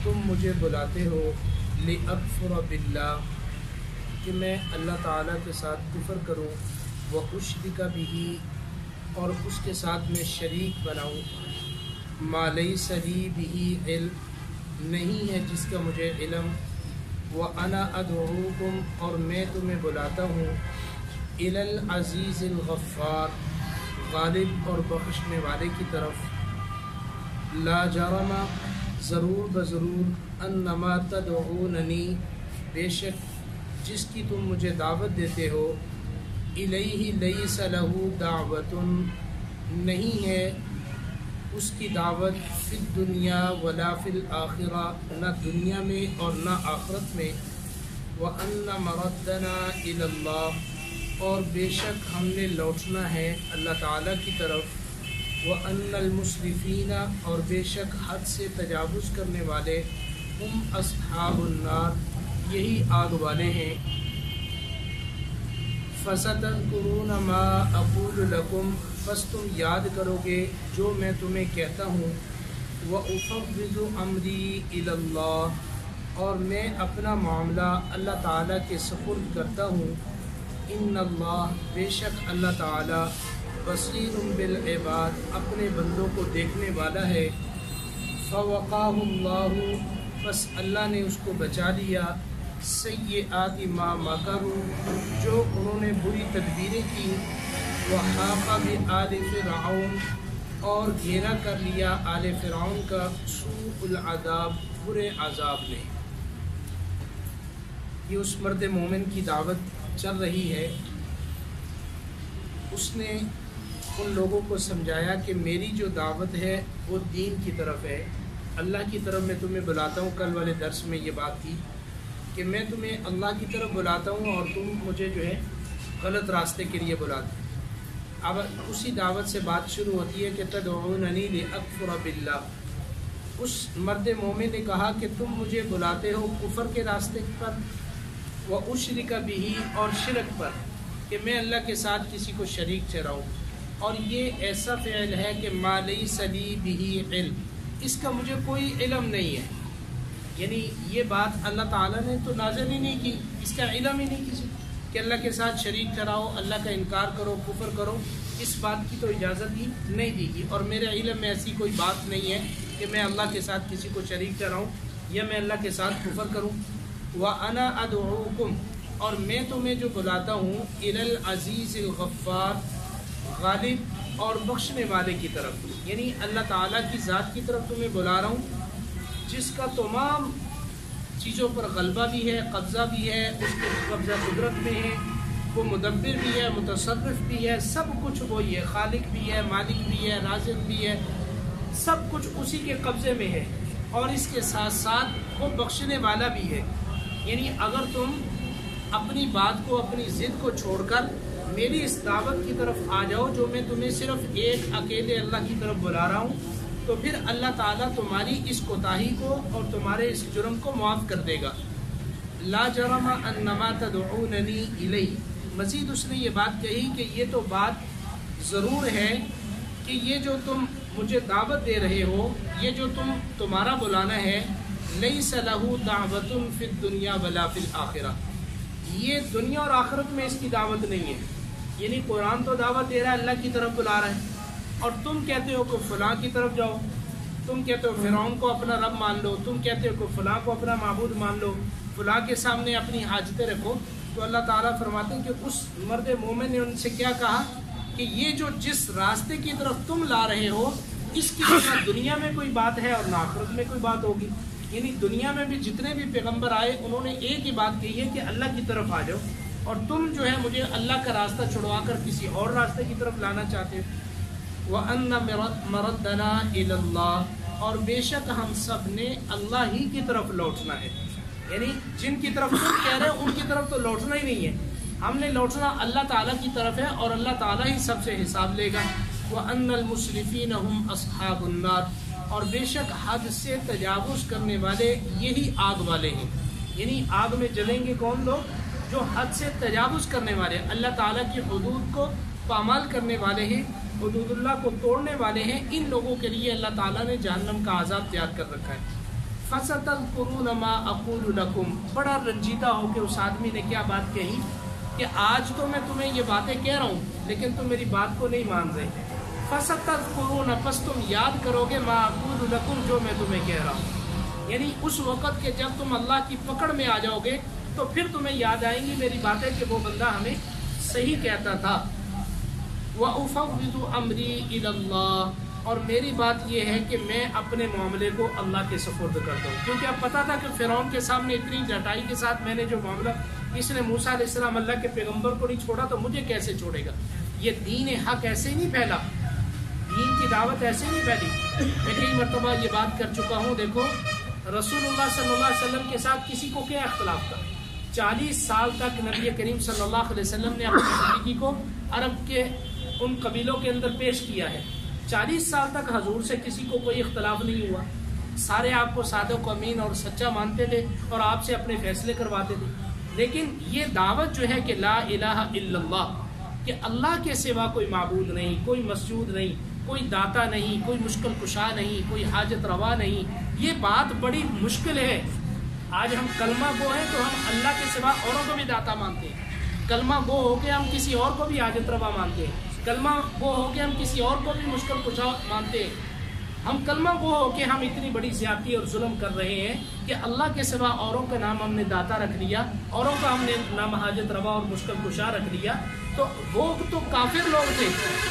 تم مجھے بلاتے ہو لأکفر باللہ کہ میں اللہ تعالیٰ کے ساتھ کفر کروں، واشرک بہ اور اس کے ساتھ میں شریک بناؤں، ما لیس لی بہ علم نہیں ہے جس کا مجھے علم، وانا ادعوکم اور میں تمہیں بلاتا ہوں الی العزیز الغفار غالب اور بخشنے والے کی طرف، لا جرم ضرور بضرور انما تدعوننی بے شک جس کی تم مجھے دعوت دیتے ہو، الیہ لیس لہ دعوت نہیں ہے اس کی دعوت فی الدنیا ولا فی الآخرہ نہ دنیا میں اور نہ آخرت میں، وَأَنَّ مَرَدَّنَا إِلَى اللَّهِ اور بے شک ہم نے لوٹنا ہے اللہ تعالیٰ کی طرف، وَأَنَّ الْمُسْرِفِينَ اور بے شک حد سے تجاوز کرنے والے ہم اصحاب النار یہی آگ والے ہیں، فَسَتَذْكُرُونَ مَا أَقُولُ لَكُمْ بس تم یاد کرو گے جو میں تمہیں کہتا ہوں، وَأُفَوِّضُ أَمْرِي إِلَى اللَّهِ اور میں اپنا معاملہ اللہ تعالیٰ کے سپرد کرتا ہوں، ان اللہ بے شک اللہ تعالیٰ بصیر بالعباد اپنے بندوں کو دیکھنے والا ہے، فوقاہ اللہ بس اللہ نے اس کو بچا لیا، سیئات ما مکروا جو انہوں نے بری تدبیریں کی، وحاق بآل فرعون اور گھیرا کر لیا آل فرعون کا سوء العذاب برے عذاب نے۔ یہ اس مرد مومن کی دعوت چل رہی ہے، اس نے ان لوگوں کو سمجھایا کہ میری جو دعوت ہے وہ دین کی طرف ہے، اللہ کی طرف میں تمہیں بلاتا ہوں۔ کل والے درس میں یہ بات تھی کہ میں تمہیں اللہ کی طرف بلاتا ہوں اور تم مجھے جو ہے غلط راستے کے لیے بلاتے۔ اب اسی دعوت سے بات شروع ہوتی ہے کہ تدعوننی لأکفر باللہ، اس مرد مومن نے کہا کہ تم مجھے بلاتے ہو کفر کے راستے پر، واشرک بہ اور شرک پر کہ میں اللہ کے ساتھ کسی کو شریک ٹھہراؤں، اور یہ ایسا فعل ہے کہ ما لیس لی بہ علم اس کا مجھے کوئی علم نہیں ہے، یعنی یہ بات اللہ تعالیٰ نے تو نازل ہی نہیں کی، اس کا علم ہی نہیں کسی کہ اللہ کے ساتھ شریک ٹھہراؤ، اللہ کا انکار کرو، کفر کرو، اس بات کی تو اجازت ہی نہیں دی گئی، اور میرے علم میں ایسی کوئی بات نہیں ہے کہ میں اللہ کے ساتھ کسی کو شریک ٹھہراؤں یا میں اللہ کے ساتھ کفر کروں۔ وَأَنَا أَدْعُوكُمْ اور میں تمہیں جو بلاتا ہوں إِلَى الْعَزِيزِ الْغَفَّارِ غالب اور بخشنے والے کی طرف، یعنی اللہ تعالیٰ کی ذات کی طرف تمہیں بلا رہا ہوں جس کا تمام چیزوں پر غلبہ بھی ہے، قبضہ بھی ہے، اس کے قبضہ قدرت میں ہے، وہ مدبر بھی ہے، متصرف بھی ہے، سب کچھ وہی ہے، خالق بھی ہے، مالک بھی ہے، رازق بھی ہے، سب کچھ اسی کے قبضے میں ہے، اور اس کے ساتھ ساتھ وہ بخشنے والا بھی ہے۔ یعنی اگر تم اپنی بات کو، اپنی ضد کو چھوڑ کر میری اس دعوت کی طرف آ جاؤ جو میں تمہیں صرف ایک اکیلے اللہ کی طرف بلا رہا ہوں، تو پھر اللہ تعالیٰ تمہاری اس کوتاہی کو اور تمہارے اس جرم کو معاف کر دے گا۔ لا جرم انما تدعوننی الیہ، مزید اس نے یہ بات کہی کہ یہ تو بات ضرور ہے کہ یہ جو تم مجھے دعوت دے رہے ہو، یہ جو تمہارا بلانا ہے، لیس لہ دعوت فی الدنیا ولا فی الآخرہ، یہ دنیا اور آخرت میں اس کی دعوت نہیں ہے۔ یعنی قرآن تو دعوت دے رہا ہے، اللہ کی طرف بلا رہا ہے، اور تم کہتے ہو کہ فلاں کی طرف جاؤ، تم کہتے ہو فرعون کو اپنا رب مان لو، تم کہتے ہو کہ فلاں کو اپنا معبود مان لو، فلاں کے سامنے اپنی حاجتیں رکھو۔ تو اللہ تعالیٰ فرماتے ہیں کہ اس مرد مومن نے ان سے کیا کہا کہ یہ جو جس راستے کی طرف تم لا رہے ہو، اس کی نہ دنیا میں کوئی بات ہے اور نہ آخرت میں کوئی بات ہوگی۔ یعنی دنیا میں بھی جتنے بھی پیغمبر آئے انہوں نے ایک ہی بات کہی ہے کہ اللہ کی طرف آ جاؤ، اور تم جو ہے مجھے اللہ کا راستہ چھڑوا کر کسی اور راستے کی طرف لانا چاہتے ہو۔ وَأَنَّ مَرَدَّنَا إِلَى اللَّهِ اور بے شک ہم سب نے اللہ ہی کی طرف لوٹنا ہے، یعنی جن کی طرف تم کہہ رہے ہو ان کی طرف تو لوٹنا ہی نہیں ہے، ہم نے لوٹنا اللہ تعالیٰ کی طرف ہے، اور اللہ تعالیٰ ہی سب سے حساب لے گا۔ وَأَنَّ الْمُسْرِفِينَ هُمْ أَصْحَابُ النَّارِ اور بے شک حد سے تجاوز کرنے والے یہی آگ والے ہیں، یعنی آگ میں جلیں گے کون لوگ؟ جو حد سے تجاوز کرنے والے، اللہ تعالیٰ کی حدود کو پامال کرنے والے ہیں، حدود اللہ کو توڑنے والے ہیں، ان لوگوں کے لیے اللہ تعالیٰ نے جہنم کا عذاب تیار کر رکھا ہے۔ فَسَتَذْكُرُونَ مَا أَقُولُ لَكُمْ، بڑا رنجیدہ ہو کے اس آدمی نے کیا بات کہی کہ آج تو میں تمہیں یہ باتیں کہہ رہا ہوں لیکن تم میری بات کو نہیں مان رہے. فَسَتَذْكُرُونَ، پس تم یاد کرو گے، مَا أَقُولُ لَكُمْ، جو میں تمہیں کہہ رہا ہوں. یعنی اس وقت کہ جب تم اللہ کی پکڑ میں آ جاؤ گے تو پھر تمہیں یاد آئیں گی میری باتیں کہ وہ بندہ ہمیں صحیح کہتا تھا. وَأُفَوِّضُ أَمْرِي إِلَى اللَّهِ، اور میری بات یہ ہے کہ میں اپنے معاملے کو اللہ کے سپرد کرتا ہوں. کیونکہ اب پتہ تھا کہ فرعون کے سامنے اتنی ڈٹائی کے ساتھ میں نے جو معاملہ، اس نے موسیٰ علیہ السلام اللہ کے پیغمبر کو نہیں چھوڑا تو مجھے کیسے چھوڑے گا. یہ دین حق ایسے ہی نہیں پھیلا، دین کی دعوت ایسے نہیں پھیلی. میں کئی مرتبہ یہ بات کر چکا ہوں. دیکھو رسول اللہ صلی اللہ علیہ وسلم کے ساتھ کسی کو کیا اختلاف تھا؟ 40 سال تک نبی کریم صلی اللہ علیہ وسلم نے اپنی زندگی کو عرب کے ان قبیلوں کے اندر پیش کیا ہے. 40 سال تک حضور سے کسی کو کوئی اختلاف نہیں ہوا. سارے آپ کو صادق و امین اور سچا مانتے تھے اور آپ سے اپنے فیصلے کرواتے تھے. لیکن یہ دعوت جو ہے کہ لا الہ الا اللہ، کہ اللہ کے سوا کوئی معبود نہیں، کوئی مسجود نہیں، کوئی داتا نہیں، کوئی مشکل کشا نہیں، کوئی حاجت روا نہیں، یہ بات بڑی مشکل ہے. آج ہم کلمہ گو ہیں تو ہم اللہ کے سوا اوروں کو بھی داتا مانتے ہیں. کلمہ گو ہو کے ہم کسی اور کو بھی حاجت روا مانتے ہیں. کلمہ گو ہو کے ہم کسی اور کو بھی مشکل کشا مانتے ہیں. ہم کلمہ گو ہو کے ہم اتنی بڑی زیادتی اور ظلم کر رہے ہیں کہ اللہ کے سوا اوروں کا نام ہم نے داتا رکھ لیا، اوروں کا ہم نے نام حاجت روا اور مشکل کشا رکھ لیا. تو وہ تو کافر لوگ تھے.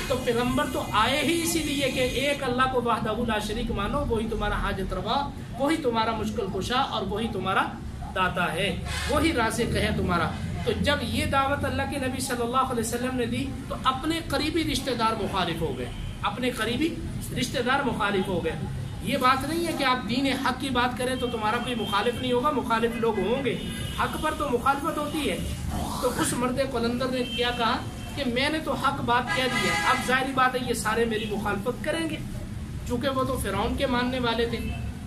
تو پیغمبر تو آئے ہی اسی لیے کہ ایک اللہ کو وحدہ لا شریک مانو، وہی تمہارا حاجت روا، وہی تمہارا مشکل کشا اور وہی تمہارا داتا ہے، وہی رازق ہے تمہارا. تو جب یہ دعوت اللہ کے نبی صلی اللہ علیہ وسلم نے دی تو اپنے قریبی رشتہ دار مخالف ہو گئے، اپنے قریبی رشتہ دار مخالف ہو گئے. یہ بات نہیں ہے کہ آپ دین حق کی بات کریں تو تمہارا کوئی مخالف نہیں ہوگا، مخالف لوگ ہوں گے، حق پر تو مخالفت ہوتی ہے. تو اس مرد قلندر نے کیا کہا کہ میں نے تو حق بات کہہ دی ہے، اب ظاہری بات ہے یہ سارے میری مخالفت کریں گے، چونکہ وہ تو فرعون کے ماننے والے تھے.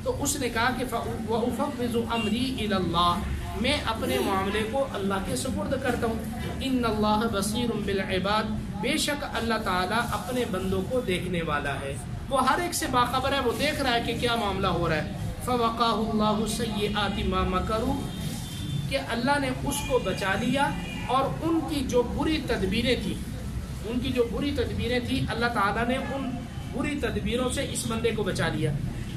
تو اس نے کہا کہ وَأُفَوِّضُ أَمْرِي إِلَى اللَّهِ، میں اپنے معاملے کو اللہ کے سپرد کرتا ہوں. ان اللہ بصیر بالعباد، بے شک اللہ تعالیٰ اپنے بندوں کو دیکھنے والا ہے، وہ ہر ایک سے باخبر ہے، وہ دیکھ رہا ہے کہ کیا معاملہ ہو رہا ہے. فَوَقَاهُ اللَّهُ سَيِّئَاتِ مَا مَكَرُوا، کہ اللہ نے اس کو بچا لیا اور ان کی جو بری تدبیریں تھیں، ان کی جو بری تدبیریں تھیں اللہ تعالیٰ نے ان بری تدبیروں سے اس بندے کو بچا لیا.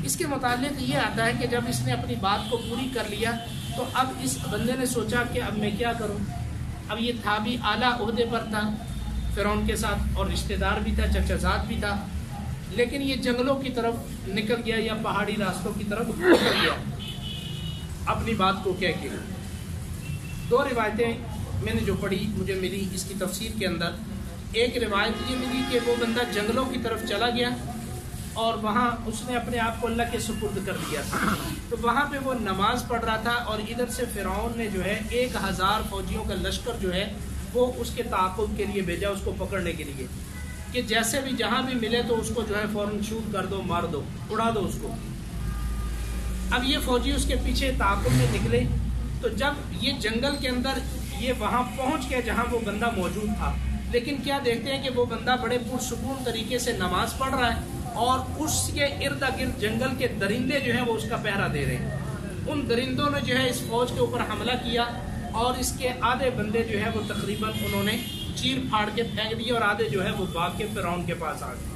اس کے متعلق یہ آتا ہے کہ جب اس نے اپنی بات کو پوری کر لیا تو اب اس بندے نے سوچا کہ اب میں کیا کروں. اب یہ تھا بھی اعلیٰ عہدے پر تھا فرعون کے ساتھ اور رشتہ دار بھی تھا، چچا زاد بھی تھا، لیکن یہ جنگلوں کی طرف نکل گیا یا پہاڑی راستوں کی طرف نکل گیا اپنی بات کو کہہ کے. 2 روایتیں میں نے جو پڑھی مجھے ملی اس کی تفسیر کے اندر. ایک روایت یہ ملی کہ وہ بندہ جنگلوں کی طرف چلا گیا اور وہاں اس نے اپنے آپ کو اللہ کے سپرد کر دیا تھا. تو وہاں پہ وہ نماز پڑھ رہا تھا اور ادھر سے فرعون نے جو ہے 1000 فوجیوں کا لشکر جو ہے وہ اس کے تعاقب کے لیے بھیجا، اس کو پکڑنے کے لیے، کہ جیسے بھی جہاں بھی ملے تو اس کو جو ہے فوراً شوٹ کر دو، مار دو، اڑا دو اس کو. اب یہ فوجی اس کے پیچھے تعاقب میں نکلے. تو جب یہ جنگل کے اندر یہ وہاں پہنچ گیا جہاں وہ بندہ موجود تھا، لیکن کیا دیکھتے ہیں کہ وہ بندہ بڑے پرسکون طریقے سے نماز پڑھ رہا ہے اور اس کے ارد گرد جنگل کے درندے جو ہیں وہ اس کا پہرا دے رہے ہیں. ان درندوں نے جو ہے اس فوج کے اوپر حملہ کیا اور اس کے آدھے بندے جو ہے وہ تقریباً انہوں نے چیر پھاڑ کے پھینک دیے اور آدھے جو ہے وہ بھاگ کے فرعون کے پاس آ گئے.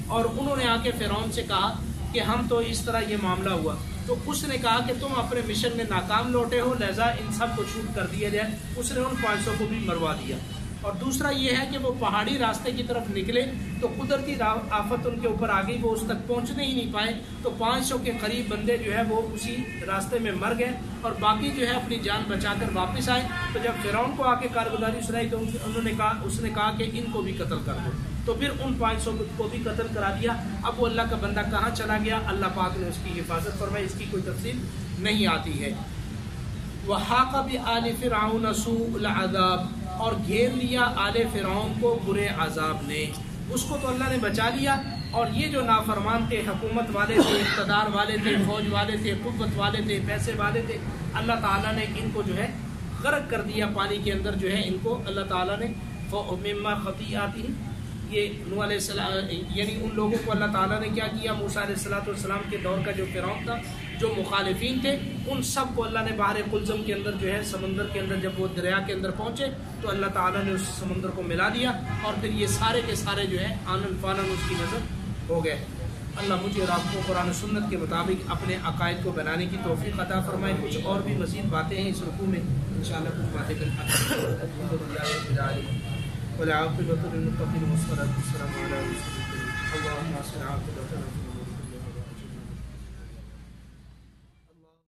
اور انہوں نے آ کے فرعون سے کہا کہ ہم تو اس طرح یہ معاملہ ہوا. تو اس نے کہا کہ تم اپنے مشن میں ناکام لوٹے ہو، لہذا ان سب کو شوٹ کر دیا جائے. اس نے ان 500 کو بھی مروا دیا. اور دوسرا یہ ہے کہ وہ پہاڑی راستے کی طرف نکلے تو قدرتی آفت ان کے اوپر آ گئی، وہ اس تک پہنچنے ہی نہیں پائے. تو 500 کے قریب بندے جو ہے وہ اسی راستے میں مر گئے اور باقی جو ہے اپنی جان بچا کر واپس آئے. تو جب فرعون کو آ کے کارگزاری سنائی تو اس نے کہا کہ ان کو بھی قتل کر دو. تو پھر ان 500 کو بھی قتل کرا دیا. اب وہ اللہ کا بندہ کہاں چلا گیا، اللہ پاک نے اس کی حفاظت فرمائی، اس کی کوئی تفصیل نہیں آتی ہے. وَحَاقَ بِآلِ فِرْعَوْنَ سُوءُ الْعَذَابِ، اور گھیر لیا آل فرعون کو برے عذاب نے. اس کو تو اللہ نے بچا لیا اور یہ جو نافرمان تھے، حکومت والے تھے، اقتدار والے تھے، فوج والے تھے، قوت والے تھے، پیسے والے تھے، اللہ تعالیٰ نے ان کو جو ہے غرق کر دیا پانی کے اندر. جو ہے ان کو اللہ تعالیٰ نے مما خطیئاتہم، یہ نوح علیہ السلام یعنی ان لوگوں کو اللہ تعالیٰ نے کیا کیا، موسیٰ علیہ السلام کے دور کا جو فرعون تھا جو مخالفین تھے ان سب کو اللہ نے بحر قلزم کے اندر جو ہے سمندر کے اندر جب وہ دریا کے اندر پہنچے تو اللہ تعالیٰ نے اس سمندر کو ملا دیا اور پھر یہ سارے کے سارے جو ہے آنن فانن اس کی نظر ہو گئے۔ اللہ مجھے اور آپ کو قرآن و سنت کے مطابق اپنے عقائد کو بنانے کی توفیق عطا فرمائے۔ کچھ اور بھی مزید باتیں ہیں اس رکوع میں، انشاءاللہ کچھ باتیں کریں۔